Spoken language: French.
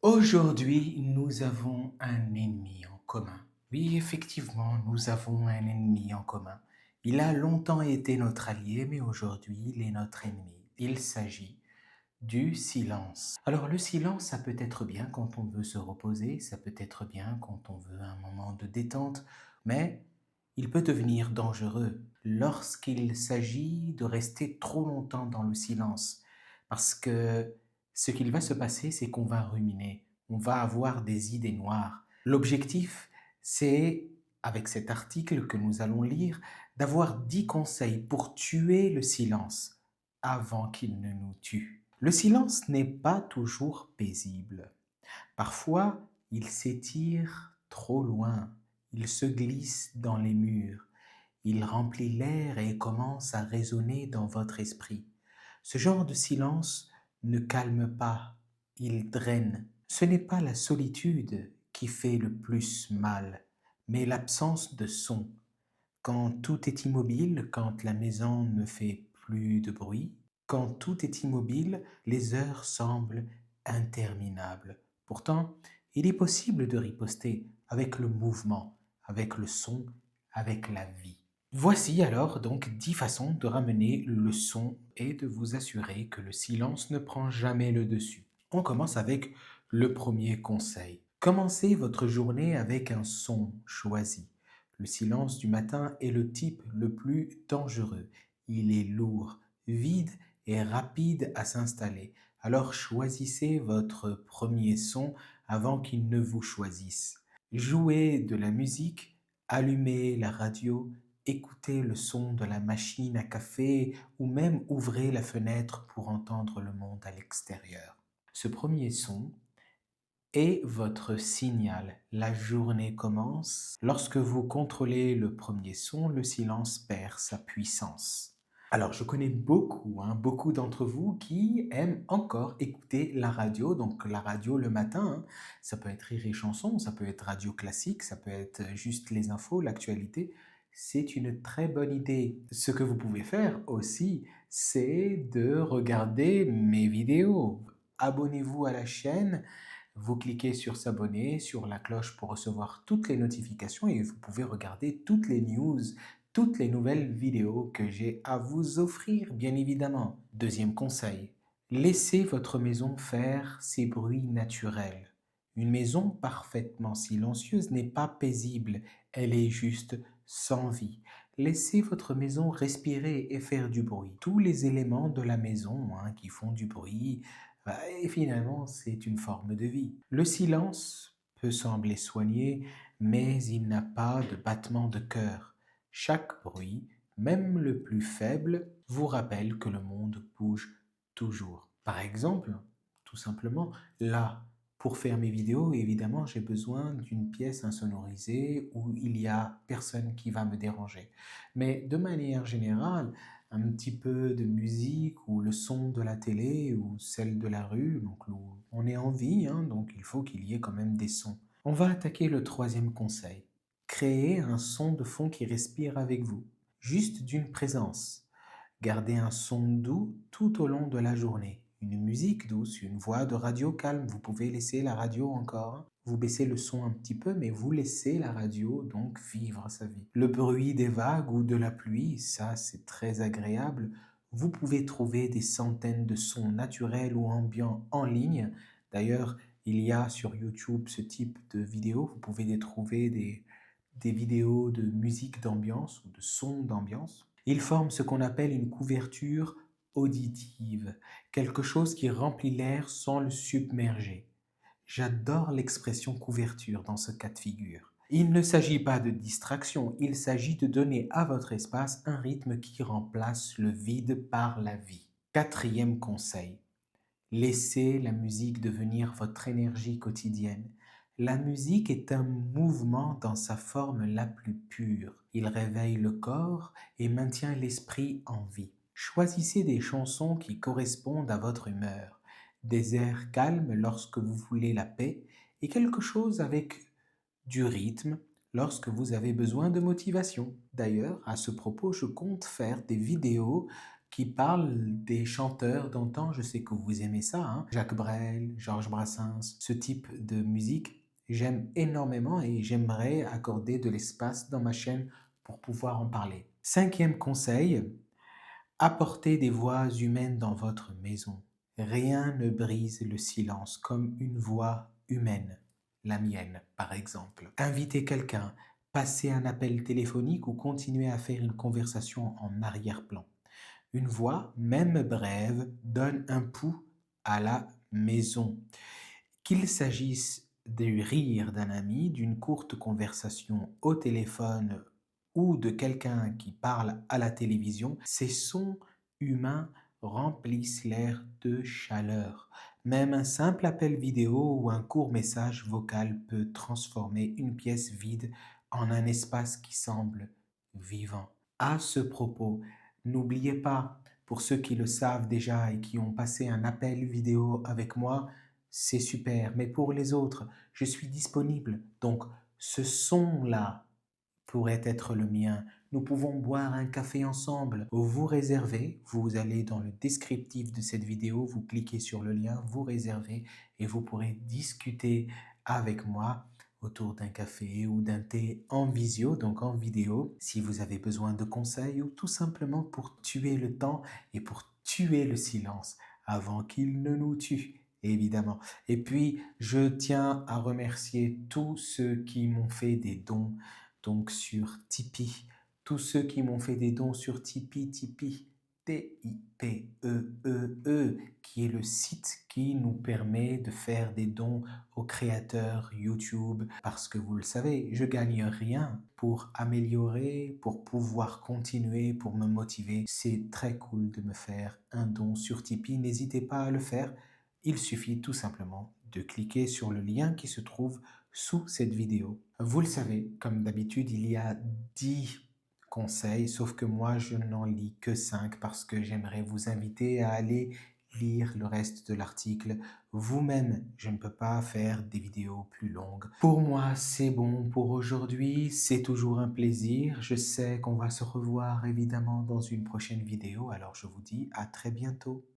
Aujourd'hui, nous avons un ennemi en commun. Oui, effectivement, nous avons un ennemi en commun. Il a longtemps été notre allié, mais aujourd'hui, il est notre ennemi. Il s'agit du silence. Alors, le silence, ça peut être bien quand on veut se reposer, ça peut être bien quand on veut un moment de détente, mais il peut devenir dangereux lorsqu'il s'agit de rester trop longtemps dans le silence. Parce que ce qu'il va se passer, c'est qu'on va ruminer, on va avoir des idées noires. L'objectif, c'est, avec cet article que nous allons lire, d'avoir 10 conseils pour tuer le silence avant qu'il ne nous tue. Le silence n'est pas toujours paisible. Parfois, il s'étire trop loin, il se glisse dans les murs, il remplit l'air et commence à résonner dans votre esprit. Ce genre de silence ne calme pas, il draine. Ce n'est pas la solitude qui fait le plus mal, mais l'absence de son. Quand tout est immobile, quand la maison ne fait plus de bruit, quand tout est immobile, les heures semblent interminables. Pourtant, il est possible de riposter avec le mouvement, avec le son, avec la vie. Voici alors donc 10 façons de ramener le son et de vous assurer que le silence ne prend jamais le dessus. On commence avec le premier conseil. Commencez votre journée avec un son choisi. Le silence du matin est le type le plus dangereux. Il est lourd, vide et rapide à s'installer. Alors choisissez votre premier son avant qu'il ne vous choisisse. Jouez de la musique, allumez la radio, écoutez le son de la machine à café ou même ouvrez la fenêtre pour entendre le monde à l'extérieur. Ce premier son est votre signal. La journée commence. Lorsque vous contrôlez le premier son, le silence perd sa puissance. Alors, je connais beaucoup d'entre vous qui aiment encore écouter la radio. Donc, la radio le matin, hein, ça peut être Rire et Chanson, ça peut être radio classique, ça peut être juste les infos, l'actualité. C'est une très bonne idée. Ce que vous pouvez faire aussi, c'est de regarder mes vidéos. Abonnez-vous à la chaîne, vous cliquez sur s'abonner, sur la cloche pour recevoir toutes les notifications et vous pouvez regarder toutes les news, toutes les nouvelles vidéos que j'ai à vous offrir, bien évidemment. Deuxième conseil, laissez votre maison faire ses bruits naturels. Une maison parfaitement silencieuse n'est pas paisible, elle est juste sans vie. Laissez votre maison respirer et faire du bruit. Tous les éléments de la maison qui font du bruit, et finalement, c'est une forme de vie. Le silence peut sembler soigné, mais il n'a pas de battement de cœur. Chaque bruit, même le plus faible, vous rappelle que le monde bouge toujours. Par exemple, tout simplement, là, pour faire mes vidéos, évidemment, j'ai besoin d'une pièce insonorisée où il y a personne qui va me déranger. Mais de manière générale, un petit peu de musique ou le son de la télé ou celle de la rue, donc on est en vie, donc il faut qu'il y ait quand même des sons. On va attaquer le troisième conseil. Créer un son de fond qui respire avec vous, juste d'une présence. Gardez un son doux tout au long de la journée. Une musique douce, une voix de radio calme. Vous pouvez laisser la radio encore. Vous baissez le son un petit peu, mais vous laissez la radio donc vivre sa vie. Le bruit des vagues ou de la pluie, ça c'est très agréable. Vous pouvez trouver des centaines de sons naturels ou ambiants en ligne. D'ailleurs, il y a sur YouTube ce type de vidéos. Vous pouvez les trouver des vidéos de musique d'ambiance ou de sons d'ambiance. Ils forment ce qu'on appelle une couverture auditive, quelque chose qui remplit l'air sans le submerger. J'adore l'expression couverture dans ce cas de figure. Il ne s'agit pas de distraction, il s'agit de donner à votre espace un rythme qui remplace le vide par la vie. Quatrième conseil, laissez la musique devenir votre énergie quotidienne. La musique est un mouvement dans sa forme la plus pure. Il réveille le corps et maintient l'esprit en vie. Choisissez des chansons qui correspondent à votre humeur, des airs calmes lorsque vous voulez la paix et quelque chose avec du rythme lorsque vous avez besoin de motivation. D'ailleurs, à ce propos, je compte faire des vidéos qui parle des chanteurs d'antan. Je sais que vous aimez ça, hein. Jacques Brel, Georges Brassens, ce type de musique, j'aime énormément et j'aimerais accorder de l'espace dans ma chaîne pour pouvoir en parler. Cinquième conseil, apportez des voix humaines dans votre maison. Rien ne brise le silence comme une voix humaine, la mienne par exemple. Invitez quelqu'un, passez un appel téléphonique ou continuez à faire une conversation en arrière-plan. Une voix, même brève, donne un pouls à la maison. Qu'il s'agisse du rire d'un ami, d'une courte conversation au téléphone ou de quelqu'un qui parle à la télévision, ces sons humains remplissent l'air de chaleur. Même un simple appel vidéo ou un court message vocal peut transformer une pièce vide en un espace qui semble vivant. À ce propos, n'oubliez pas, pour ceux qui le savent déjà et qui ont passé un appel vidéo avec moi, c'est super. Mais pour les autres, je suis disponible. Donc, ce son-là pourrait être le mien. Nous pouvons boire un café ensemble. Vous réservez, vous allez dans le descriptif de cette vidéo, vous cliquez sur le lien, vous réservez et vous pourrez discuter avec moi autour d'un café ou d'un thé en visio, donc en vidéo, si vous avez besoin de conseils ou tout simplement pour tuer le temps et pour tuer le silence avant qu'il ne nous tue, évidemment. Et puis, je tiens à remercier tous ceux qui m'ont fait des dons donc sur Tipeee. Tous ceux qui m'ont fait des dons sur Tipeee, T-I-P-E-E-E, qui est le site qui nous permet de faire des dons aux créateurs YouTube. Parce que vous le savez, je gagne rien pour améliorer, pour pouvoir continuer, pour me motiver. C'est très cool de me faire un don sur Tipeee. N'hésitez pas à le faire. Il suffit tout simplement de cliquer sur le lien qui se trouve sous cette vidéo. Vous le savez, comme d'habitude, il y a 10 conseils, sauf que moi, je n'en lis que 5 parce que j'aimerais vous inviter à aller lire le reste de l'article vous-même. Je ne peux pas faire des vidéos plus longues. Pour moi, c'est bon pour aujourd'hui. C'est toujours un plaisir. Je sais qu'on va se revoir évidemment dans une prochaine vidéo. Alors, je vous dis à très bientôt.